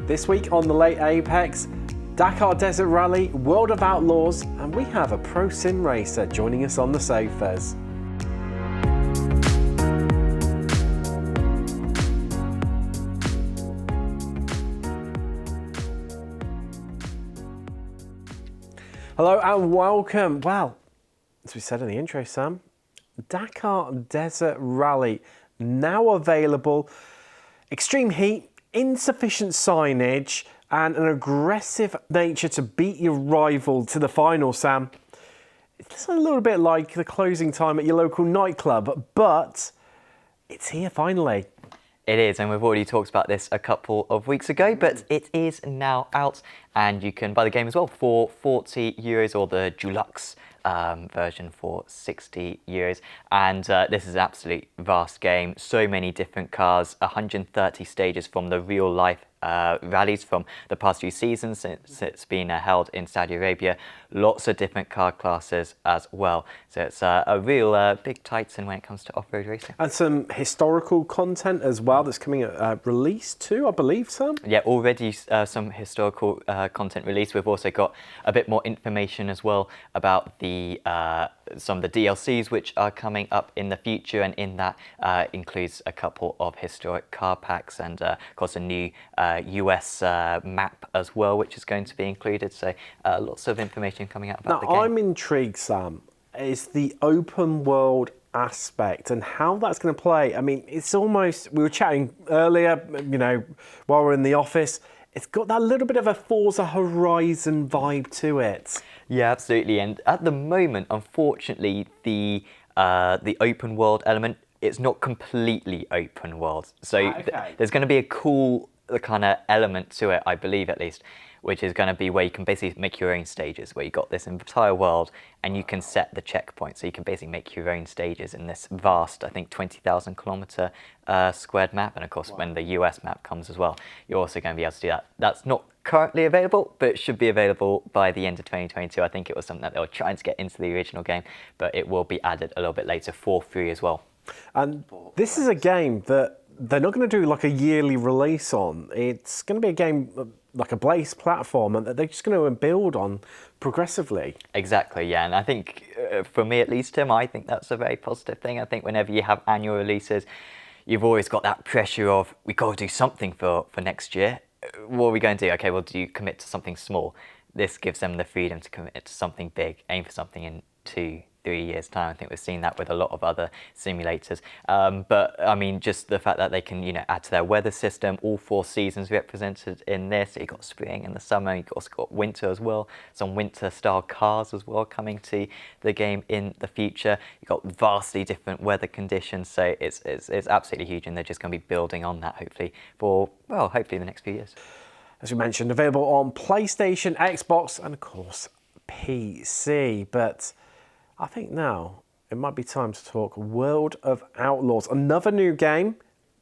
This week on the Late Apex, Dakar Desert Rally, World of Outlaws, and we have a pro sim racer joining us on the sofas. Hello and welcome. Well, as we said in the intro, Sam, Dakar Desert Rally now available. Extreme heat, insufficient signage, and an aggressive nature to beat your rival to the final, Sam. It's a little bit like the closing time at your local nightclub, but it's here finally. It is, and we've already talked about this a couple of weeks ago, but it is now out, and you can buy the game as well for €40 or the Deluxe version for €60. And this is an absolutely vast game. So many different cars, 130 stages from the real life rallies from the past few seasons since it's been held in Saudi Arabia. Lots of different car classes as well. So it's a real big titan when it comes to off-road racing. And some historical content as well that's coming at release too, I believe, Sam? Yeah, already some historical content released. We've also got a bit more information as well about the some of the DLCs which are coming up in the future, and in that includes a couple of historic car packs and of course a new US map as well, which is going to be included. So lots of information coming out about the game. Now, I'm intrigued, Sam, is the open world aspect and how that's going to play. I mean, it's almost, we were chatting earlier, you know, while we're in the office, it's got that little bit of a Forza Horizon vibe to it. Yeah, absolutely. And at the moment, unfortunately, the open world element, it's not completely open world. So there's going to be a cool kind of element to it, I believe at least, which is going to be where you can basically make your own stages, where you've got this entire world and you can set the checkpoints. So you can basically make your own stages in this vast, I think, 20,000 kilometre squared map. And of course, when the US map comes as well, you're also going to be able to do that. That's not currently available, but it should be available by the end of 2022. I think it was something that they were trying to get into the original game, but it will be added a little bit later for free as well. And this is a game that they're not going to do like a yearly release on. It's going to be a game like a Blaze platform, and they're just going to build on progressively. Exactly, yeah. And I think, for me at least, Tim, I think that's a very positive thing. I think whenever you have annual releases, you've always got that pressure of, we've got to do something for next year. What are we going to do? Okay, well, do you commit to something small? This gives them the freedom to commit to something big, aim for something in 2-3 years' time. I think we've seen that with a lot of other simulators. But I mean, just the fact that they can, you know, add to their weather system, all 4 seasons represented in this. So you've got spring and the summer, you've also got winter as well. Some winter-style cars as well coming to the game in the future. You've got vastly different weather conditions. So it's absolutely huge, and they're just going to be building on that hopefully for, well, hopefully the next few years. As we mentioned, available on PlayStation, Xbox, and of course PC. But I think now it might be time to talk World of Outlaws, another new game,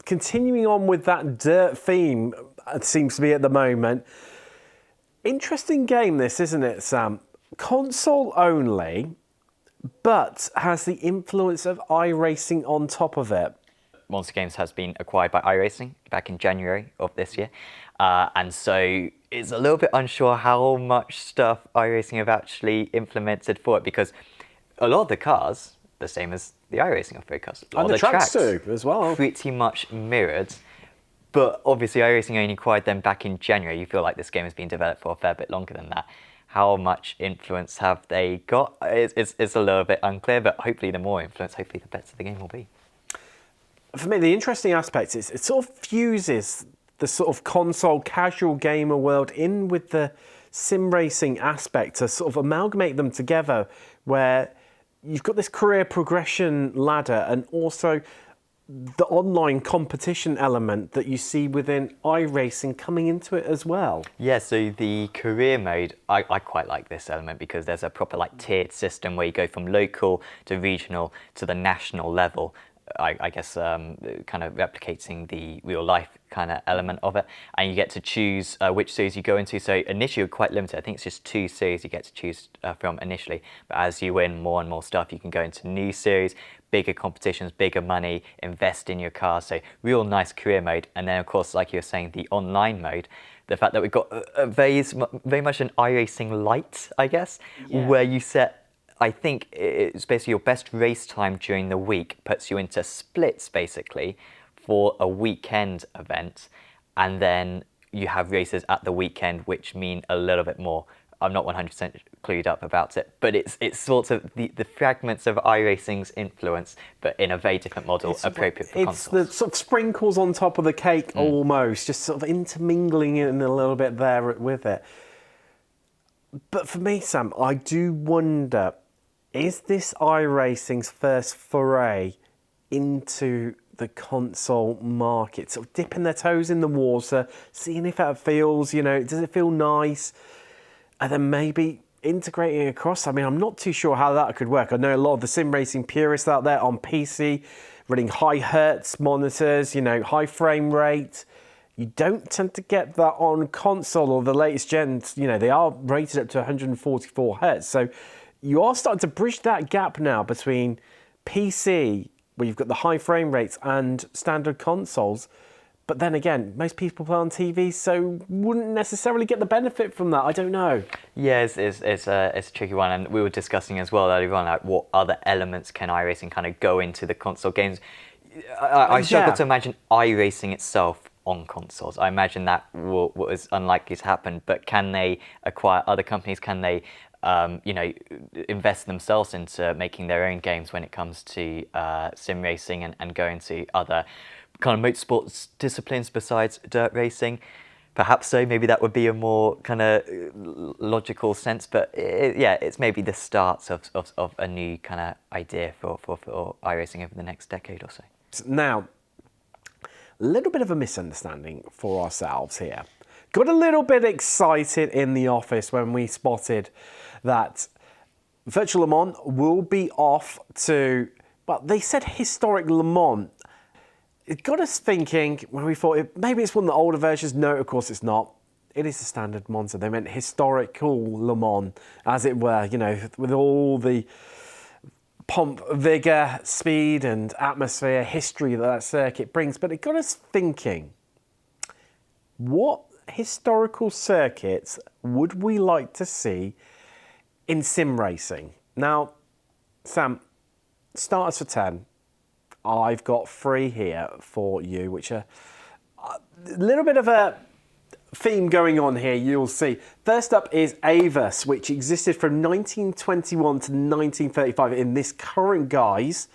continuing on with that dirt theme, it seems to be at the moment. Interesting game this, isn't it, Sam? Console only, but has the influence of iRacing on top of it. Monster Games has been acquired by iRacing back in January of this year. And so it's a little bit unsure how much stuff iRacing have actually implemented for it, because a lot of the cars, the same as the iRacing off-road cars. And the tracks too, as well. Pretty much mirrored. But obviously iRacing only acquired them back in January. You feel like this game has been developed for a fair bit longer than that. How much influence have they got? It's a little bit unclear, but hopefully the more influence, hopefully the better the game will be. For me, the interesting aspect is it sort of fuses the sort of console casual gamer world in with the sim racing aspect to sort of amalgamate them together, where you've got this career progression ladder and also the online competition element that you see within iRacing coming into it as well. Yeah, so the career mode, I quite like this element because there's a proper like tiered system where you go from local to regional to the national level. I guess kind of replicating the real life kind of element of it, and you get to choose which series you go into. So initially you're quite limited. I think it's just 2 series you get to choose from initially, but as you win more and more stuff, you can go into new series, bigger competitions, bigger money, invest in your car. So real nice career mode. And then of course, like you were saying, the online mode, the fact that we've got a very much an iRacing light, I guess, where you set, I think it's basically your best race time during the week puts you into splits basically for a weekend event, and then you have races at the weekend which mean a little bit more. I'm not 100% clued up about it, but it's sort of the fragments of iRacing's influence, but in a very different model, appropriate for consoles. It's the sort of sprinkles on top of the cake almost, just sort of intermingling in a little bit there with it. But for me, Sam, I do wonder, is this iRacing's first foray into the console market? Sort of dipping their toes in the water, seeing if it feels, does it feel nice? And then maybe integrating across. I mean, I'm not too sure how that could work. I know a lot of the sim racing purists out there on PC running high hertz monitors, high frame rate. You don't tend to get that on console or the latest gens. They are rated up to 144 hertz. So you are starting to bridge that gap now between PC, where you've got the high frame rates, and standard consoles. But then again, most people play on TV, so wouldn't necessarily get the benefit from that. I don't know. Yeah, it's a tricky one, and we were discussing as well earlier on, like what other elements can iRacing kind of go into the console games. I struggle to imagine iRacing itself on consoles. I imagine that was unlikely to happen. But can they acquire other companies? Can they invest themselves into making their own games when it comes to sim racing and go into other kind of motorsports disciplines besides dirt racing? Perhaps so. Maybe that would be a more kind of logical sense. But it's maybe the start of a new kind of idea for iRacing over the next decade or so. Now, a little bit of a misunderstanding for ourselves here. Got a little bit excited in the office when we spotted that Virtual Le Mans will be off to, well, they said historic Le Mans. It got us thinking when we thought maybe it's one of the older versions. No, of course it's not. It is a standard Monza. They meant historical Le Mans, as it were, with all the pomp, vigour, speed and atmosphere, history that circuit brings. But it got us thinking, what historical circuits would we like to see in sim racing? Now, Sam, starters for 10. I've got 3 here for you, which are a little bit of a theme going on here, you'll see. First up is Avis, which existed from 1921 to 1935 in this current guise.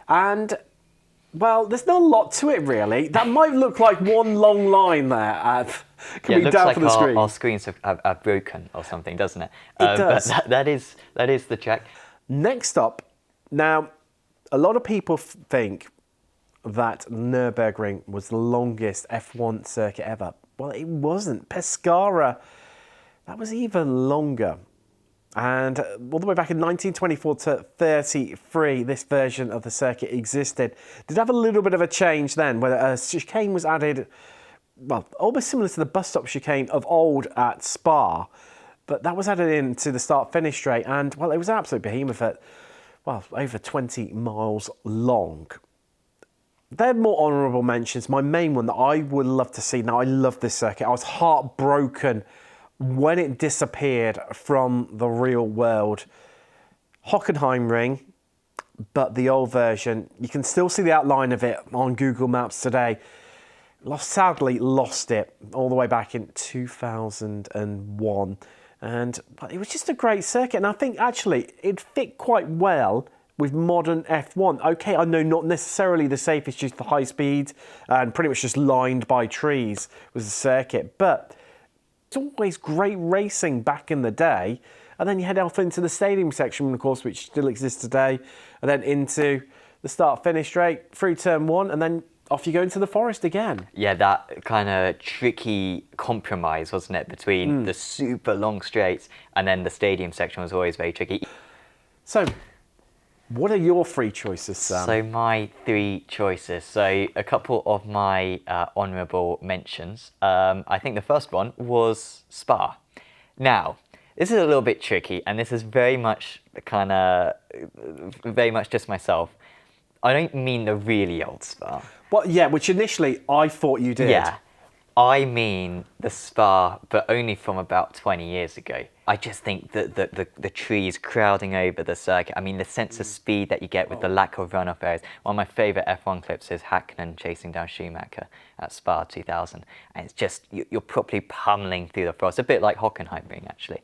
And, well, there's not a lot to it, really. That might look like one long line there. Can we down like for the screen? Our screens have broken or something, doesn't it? It does. But that is the check. Next up, now, a lot of people think that Nürburgring was the longest F1 circuit ever. Well, it wasn't. Pescara, that was even longer. And all the way back in 1924 to 33, this version of the circuit existed. Did have a little bit of a change then, where a chicane was added, well, almost similar to the bus stop chicane of old at Spa. But that was added into the start-finish straight, and, well, it was an absolute behemoth at, well, over 20 miles long. They're more honourable mentions. My main one that I would love to see, now I love this circuit, I was heartbroken when it disappeared from the real world. Hockenheimring, but the old version, you can still see the outline of it on Google Maps today. Sadly lost it all the way back in 2001. And it was just a great circuit. And I think actually it fit quite well with modern F1. Okay, I know not necessarily the safest due to the high speed and pretty much just lined by trees was the circuit. But it's always great racing back in the day. And then you head off into the stadium section, of course, which still exists today. And then into the start-finish straight through turn 1. And then off you go into the forest again. Yeah, that kind of tricky compromise, wasn't it, between the super long straights and then the stadium section was always very tricky. So, What are your three choices, Sam? So my three choices. So a couple of my honourable mentions. I think the first one was Spa. Now, this is a little bit tricky, and this is very much just myself. I don't mean the really old Spa. Well, yeah, which initially I thought you did. Yeah, I mean the Spa, but only from about 20 years ago. I just think that the trees crowding over the circuit, I mean the sense of speed that you get with the lack of runoff areas. One of my favourite F1 clips is Hakkinen chasing down Schumacher at Spa 2000. And it's just, you're properly pummeling through the frost, a bit like Hockenheimring actually.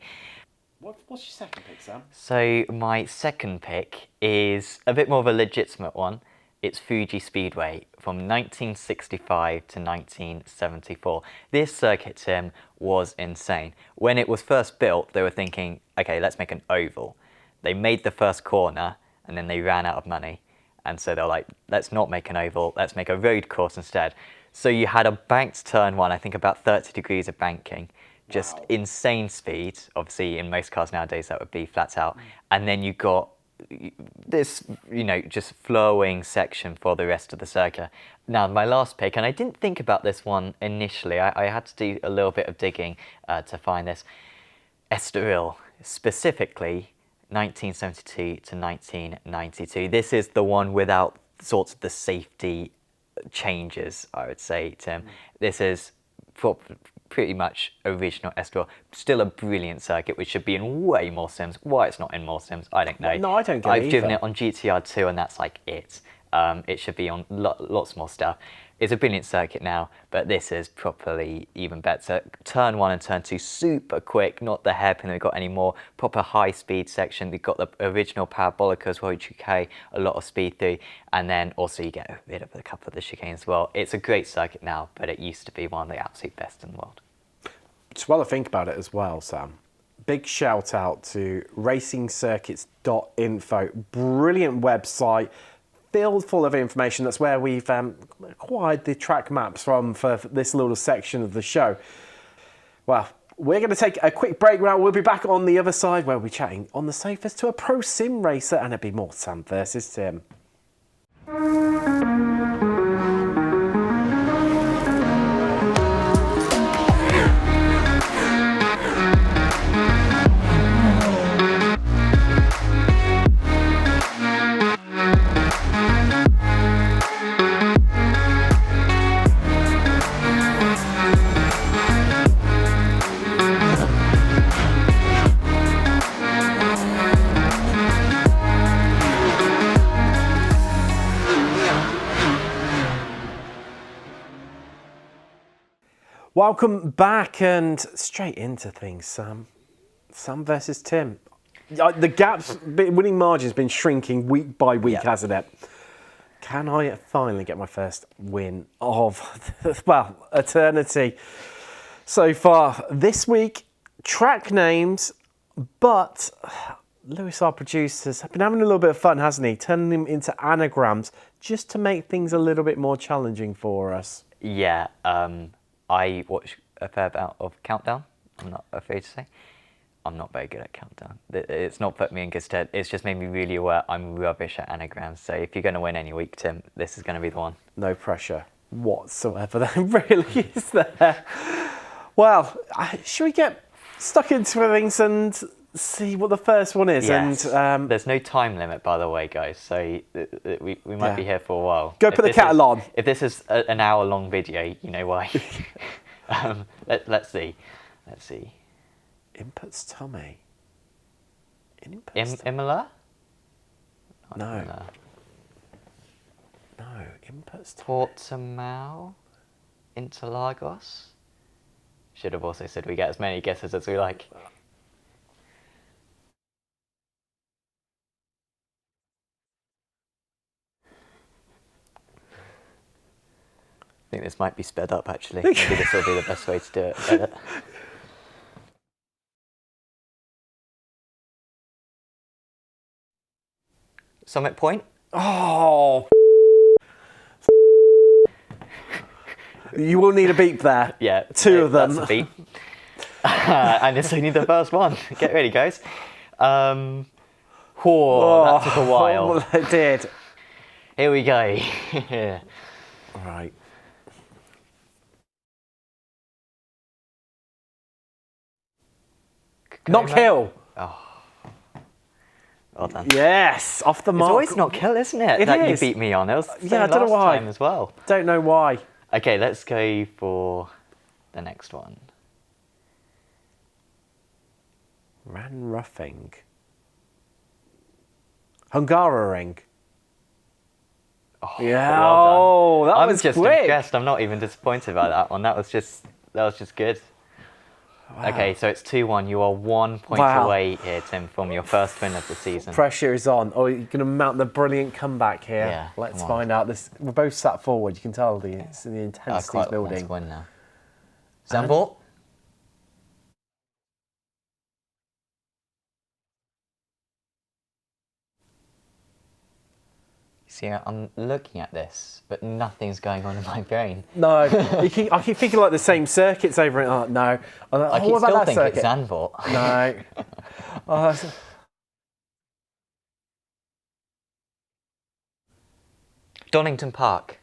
What's your second pick, Sam? So my second pick is a bit more of a legitimate one. It's Fuji Speedway from 1965 to 1974. This circuit, Tim, was insane. When it was first built, they were thinking, okay, let's make an oval. They made the first corner and then they ran out of money. And so they're like, let's not make an oval, let's make a road course instead. So you had a banked turn one, I think about 30 degrees of banking, just insane speed. Obviously, in most cars nowadays, that would be flat out. And then you got this, just flowing section for the rest of the circuit. Now, my last pick, and I didn't think about this one initially, I had to do a little bit of digging to find this. Estoril, specifically 1972 to 1992. This is the one without sorts of the safety changes, I would say, Tim. This is pretty much original Estoril. Still a brilliant circuit, which should be in way more sims. Why it's not in more sims, I don't know. No, I don't get it I've driven either. it on GTR 2 and that's like it. It should be on lots more stuff. It's a brilliant circuit now, but this is properly even better. Turn 1 and turn 2, super quick, not the hairpin we've got anymore. Proper high speed section. We've got the original parabolica as well, UK, a lot of speed through. And then also you get rid of a couple of the chicanes as well. It's a great circuit now, but it used to be one of the absolute best in the world. Just while I think about it as well, Sam, big shout out to racingcircuits.info. Brilliant website, filled full of information. That's where we've acquired the track maps from for this little section of the show. Well, we're going to take a quick break now. We'll be back on the other side where we'll be chatting on the sofas to a pro sim racer, and it'll be more Sam versus Tim. Welcome back and straight into things, Sam. Sam versus Tim. The gap's winning margin's been shrinking week by week, hasn't it? Can I finally get my first win of, well, eternity so far? This week, track names, but Lewis, our producers, have been having a little bit of fun, hasn't he? Turning them into anagrams just to make things a little bit more challenging for us. Yeah, I watch a fair amount of Countdown, I'm not afraid to say. I'm not very good at Countdown. It's not put me in good stead. It's just made me really aware I'm rubbish at anagrams. So if you're going to win any week, Tim, this is going to be the one. No pressure whatsoever. There really is there. Well, should we get stuck into things and see what the first one is? Yes. And there's no time limit, by the way, guys. So we might be here for a while. Go put the kettle on. If this is an hour-long video, you know why. Let's see. Let's see. Inputs Tommy. Imola? No. No, inputs Tommy. Portimao? Interlagos? Should have also said we get as many guesses as we like. I think this might be sped up, actually. Maybe this will be the best way to do it. Summit Point? Oh, you will need a beep there. Yeah. Two of them. That's a beep. And it's only the first one. Get ready, guys. Whoa, that took a while. It did. Here we go. All right. Not kill. Well done. Yes, off the It's mark. always not kill, isn't it? It that is. you beat me on. It was the Yeah, I same don't know last why. time as well. Don't know why. Okay, let's go for the next one. Ran roughing. Hungaroring. Oh, Yeah. well done. That I'm was just quick. impressed. I'm not even disappointed by that one. That was just good. Wow. Okay, so it's 2-1. You are 1 point away here, Tim, from your first win of the season. Pressure is on. Oh, you're going to mount the brilliant comeback here. Yeah, Let's come on. find out. We're both sat forward. You can tell the I intensity's quite want building. to win now. Zambor? See, I'm looking at this, but nothing's going on in my brain. No, I keep thinking like the same circuits over it. Oh, no. I'm like, I what about still that think circuit? it's Zandvoort. No. Oh, Donington Park.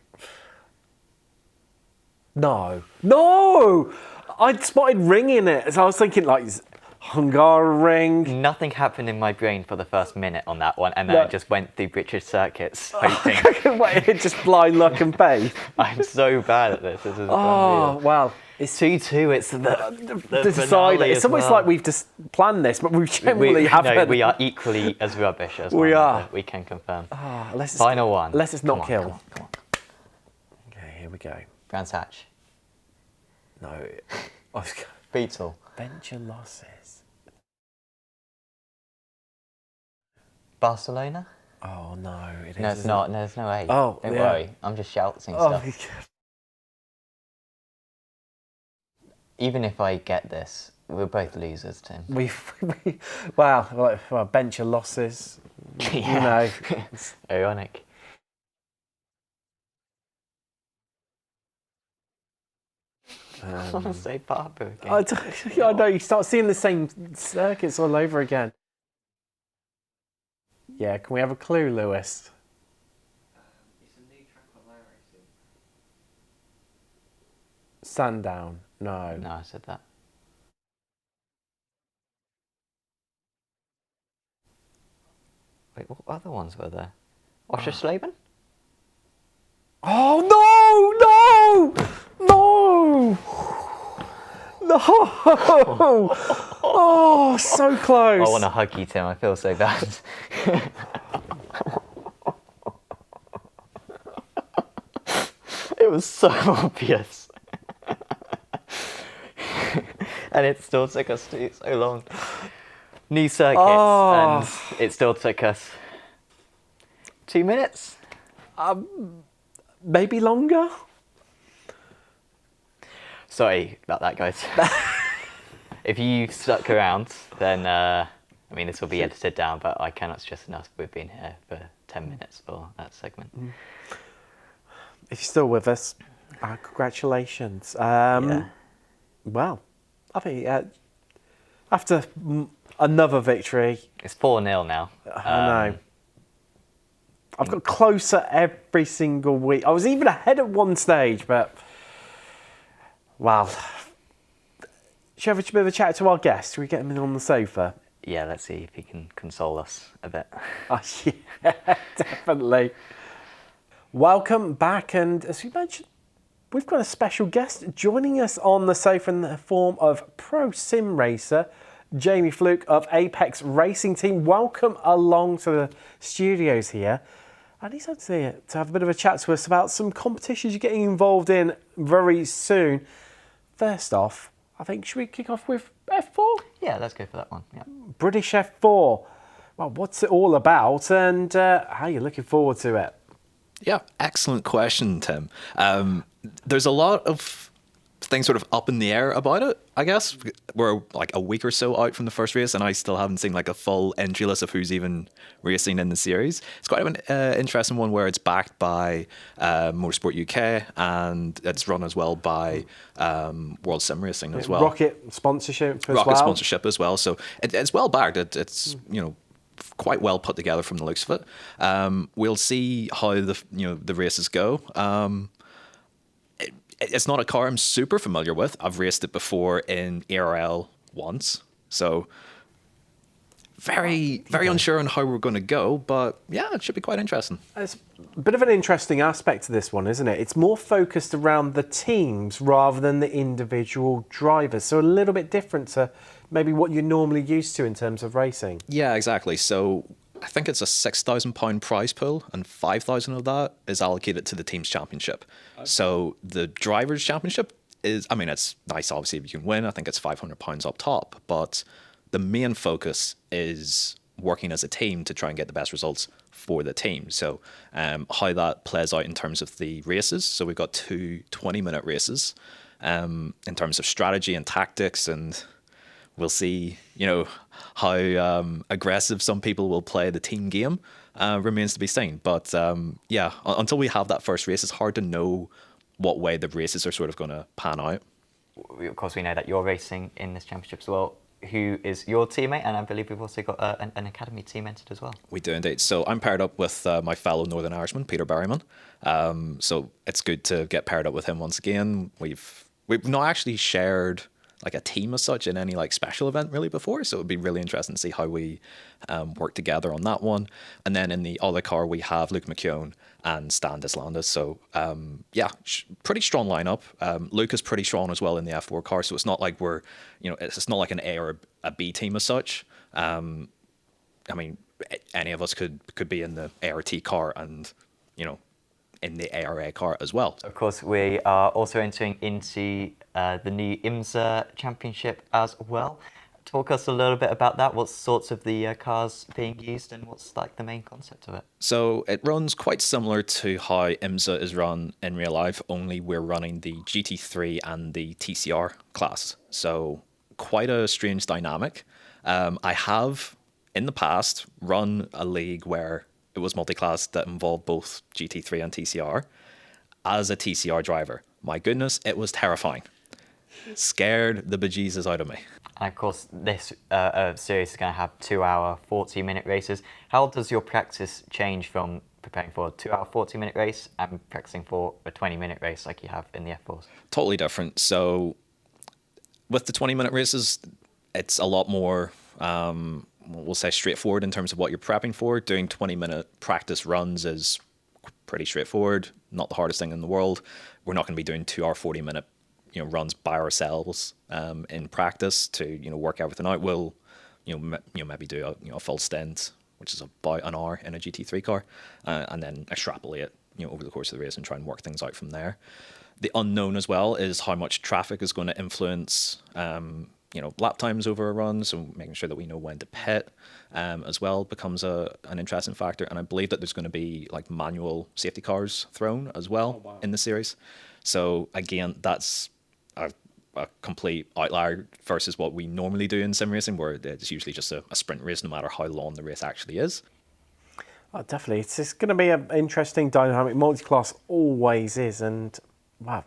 no. I'd spotted ring in it. So I was thinking like Hungaroring. Nothing happened in my brain for the first minute on that one, and then No. I just went through British circuits, hoping. Wait, just blind luck and faith. I'm so bad at this. This is Oh, unreal. well. It's 2-2. It's the decided. finale It's as almost well. like we've just planned this, but we generally haven't. No, we are equally as rubbish as We one are. another, we can confirm. Let's Final one. Let's just not kill. Come on. Okay, here we go. Brands Hatch. No. I was Beetle. venture losses. Barcelona? Oh no, it is. No, it's isn't not. it? No, there's no A. Oh, Don't yeah. worry. I'm just shouting Oh, stuff. Even if I get this, we're both losers, Tim. well, venture losses. You know. Ironic. I want to say Barber again. I know, you start seeing the same circuits all over again. Yeah, can we have a clue, Lewis? It's a new track on iRacing. Sundown. No. No, I said that. Wait, what other ones were there? Oschersleben? Oh no! No! No! Oh, so close. I want to hug you, Tim. I feel so bad. It was so obvious. And it still took us so long. New circuits, and it still took us 2 minutes. Maybe longer? Sorry about that, guys. If you stuck around, then, I mean, this will be edited down, but I cannot stress enough we've been here for 10 minutes for that segment. If you're still with us, congratulations. Yeah. Well, I think after another victory, It's 4-0 now. I know. I've got closer every single week. I was even ahead at one stage, but wow. Should we have a bit of a chat to our guest? Should we get him in on the sofa? Yeah, let's see if he can console us a bit. Oh, yeah, definitely. Welcome back, and as we mentioned, we've got a special guest joining us on the sofa in the form of pro sim racer Jamie Fluke of Apex Racing Team. Welcome along to the studios here. And he's out here to have a bit of a chat to us about some competitions you're getting involved in very soon. First off, I think, should we kick off with F4? Yeah, let's go for that one. Yeah. British F4. Well, what's it all about, and how are you looking forward to it? Yeah, excellent question, Tim. There's a lot of things sort of up in the air about it, I guess. We're like a week or so out from the first race, and I still haven't seen like a full entry list of who's even racing in the series. It's quite an interesting one where it's backed by Motorsport UK, and it's run as well by World Sim Racing as well. Rocket sponsorship as Rocket well. sponsorship as well. So it's well backed. It's you know, quite well put together from the looks of it. We'll see how the races go. It's not a car I'm super familiar with. I've raced it before in ARL once, so very unsure on how we're going to go. But yeah, it should be quite interesting. It's a bit of an interesting aspect to this one, isn't it? It's more focused around the teams rather than the individual drivers, so a little bit different to maybe what you're normally used to in terms of racing. Yeah, exactly. So I think it's a £6,000 prize pool, and 5,000 of that is allocated to the team's championship. Okay. So the drivers' championship is, I mean, it's nice obviously if you can win. I think it's £500 up top, but the main focus is working as a team to try and get the best results for the team. So how that plays out in terms of the races. So we've got two 20-minute races in terms of strategy and tactics, and we'll see, how aggressive some people will play the team game. Remains to be seen. But yeah, until we have that first race, it's hard to know what way the races are sort of going to pan out. Of course, we know that you're racing in this championship as well. Who is your teammate? And I believe we've also got an academy team entered as well. We do indeed. So I'm paired up with my fellow Northern Irishman, Peter Berryman. So it's good to get paired up with him once again. We've not actually shared like a team as such in any like special event really before, so it'd be really interesting to see how we work together on that one. And then in the other car we have Luke McKeown and Stan Dislandis. So yeah, pretty strong lineup. Luke is pretty strong as well in the F4 car, so it's not like we're, it's not like an A or a B team as such. I mean, any of us could be in the ART car and in the ARA car as well. Of course, we are also entering into the new IMSA championship as well. Talk us a little bit about that. What sorts of the cars being used and what's like the main concept of it? So it runs quite similar to how IMSA is run in real life, only we're running the GT3 and the TCR class. So quite a strange dynamic. I have in the past run a league where it was multi-class that involved both GT3 and TCR. As a TCR driver, my goodness, it was terrifying. Scared the bejesus out of me. And of course, this series is going to have 2-hour, 40-minute races. How does your practice change from preparing for a 2-hour, 40-minute race and practicing for a 20-minute race like you have in the F4s? Totally different. So with the 20-minute races, it's a lot more we'll say straightforward in terms of what you're prepping for. Doing 20-minute practice runs is pretty straightforward, not the hardest thing in the world. We're not going to be doing 2-hour, 40-minute runs by ourselves in practice to work everything out. We'll maybe do a full stint, which is about an hour in a GT3 car, and then extrapolate it over the course of the race and try and work things out from there. The unknown as well is how much traffic is going to influence lap times over a run, so making sure that we know when to pit as well becomes an interesting factor. And I believe that there's going to be like manual safety cars thrown as well in the series. So again, that's a complete outlier versus what we normally do in sim racing, where it's usually just a sprint race no matter how long the race actually is. Oh, definitely. It's going to be an interesting dynamic. Multi-class always is, and wow,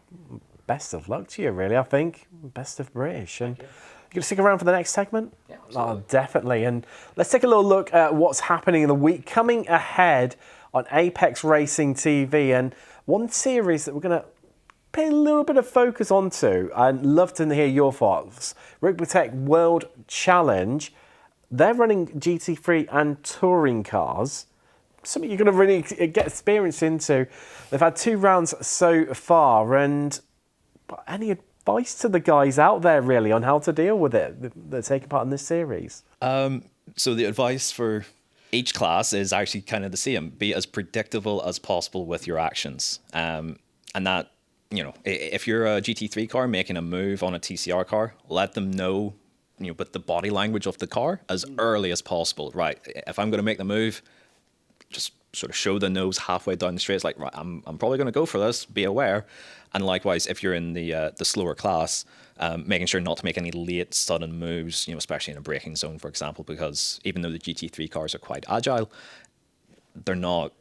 best of luck to you, really, I think. Best of British. And you're going to stick around for the next segment? Yeah, absolutely. Oh, definitely. And let's take a little look at what's happening in the week coming ahead on Apex Racing TV. And one series that we're going to pay a little bit of focus onto, and love to hear your thoughts. Ricmotech World Challenge. They're running GT3 and touring cars. Something you're going to really get experience into. They've had 2 rounds so far, and any advice to the guys out there really on how to deal with it that are taking part in this series? So the advice for each class is actually kind of the same. Be as predictable as possible with your actions. And that, if you're a GT3 car making a move on a TCR car, let them know, with the body language of the car as early as possible. Right, if I'm going to make the move, just sort of show the nose halfway down the straight. It's like, right, I'm probably going to go for this, be aware. And likewise, if you're in the slower class, making sure not to make any late sudden moves, especially in a braking zone, for example, because even though the GT3 cars are quite agile, they're not,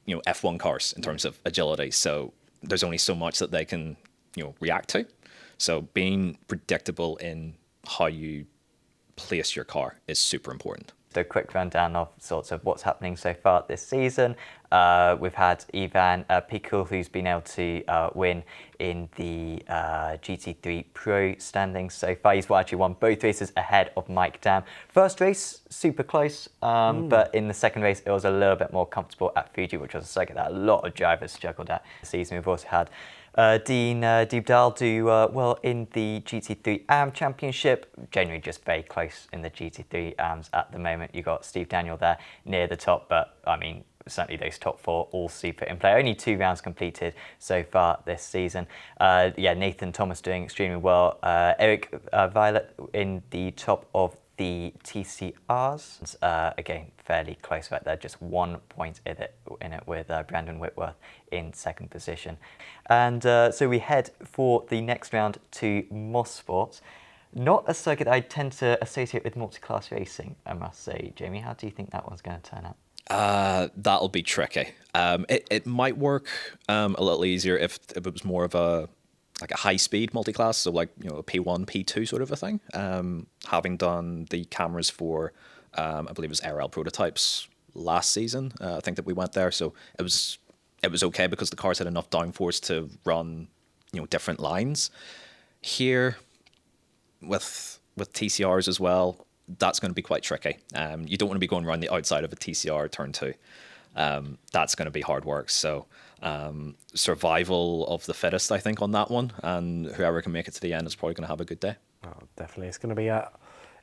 F1 cars in terms of agility. So there's only so much that they can, react to. So being predictable in how you place your car is super important. So a quick rundown of sorts of what's happening so far this season. We've had Ivan Pikul, who's been able to win in the GT3 Pro standings so far. He's actually won both races ahead of Mike Dam. First race, super close, but in the second race, it was a little bit more comfortable at Fuji, which was a circuit that a lot of drivers struggled at this season. We've also had Dean Deepdal do well in the GT3 AM Championship, generally just very close in the GT3 AMs at the moment. You've got Steve Daniel there near the top, but I mean, certainly those top four all super in play. Only 2 rounds completed so far this season. Yeah, Nathan Thomas doing extremely well. Eric Violet in the top of the TCRs. Again, fairly close right there, just 1 point in it with Brandon Whitworth in second position. And so we head for the next round to Motorsports. Not a circuit that I tend to associate with multi-class racing, I must say. Jamie, how do you think that one's going to turn out? That'll be tricky. It might work a little easier if it was more of a high-speed multi-class, so like, you know, a P1, P2 sort of a thing. Having done the cameras for, I believe it was ARL prototypes last season, I think that we went there, so it was okay because the cars had enough downforce to run, you know, different lines. Here, with TCRs as well, that's going to be quite tricky. You don't want to be going around the outside of a TCR turn 2. That's going to be hard work. So survival of the fittest, I think, on that one. And whoever can make it to the end is probably going to have a good day. Oh, definitely. It's going to be an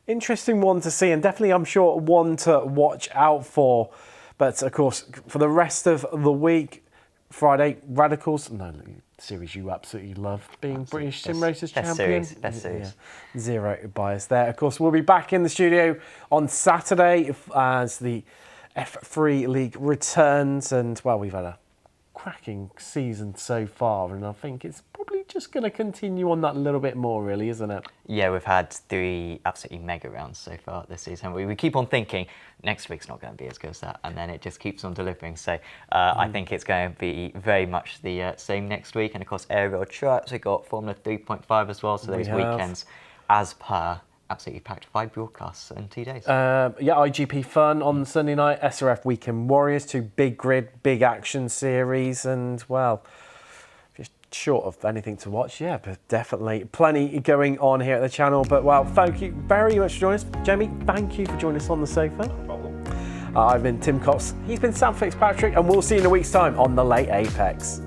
interesting one to see, and definitely, I'm sure, one to watch out for. But, of course, for the rest of the week, Friday, Radicals. No, series you absolutely love, being British Sim Racers champion. Best series. Yeah. Zero bias there. Of course, we'll be back in the studio on Saturday as the F3 League returns. And, well, we've had a cracking season so far, and I think it's probably just going to continue on that a little bit more, really, isn't it? Yeah, we've had 3 absolutely mega rounds so far this season. We keep on thinking next week's not going to be as good as that, and then it just keeps on delivering. So I think it's going to be very much the same next week. And of course, aerial trucks, we've got Formula 3.5 as well. So those weekends, as per, absolutely packed 5 broadcasts in 2 days. Yeah, IGP Fun on Sunday night, SRF Weekend Warriors, 2 big grid, big action series, and, well, just short of anything to watch, yeah, but definitely plenty going on here at the channel. But, well, thank you very much for joining us. Jamie, thank you for joining us on the sofa. No problem. I've been Tim Cox, he's been Sam Fitzpatrick, and we'll see you in a week's time on The Late Apex.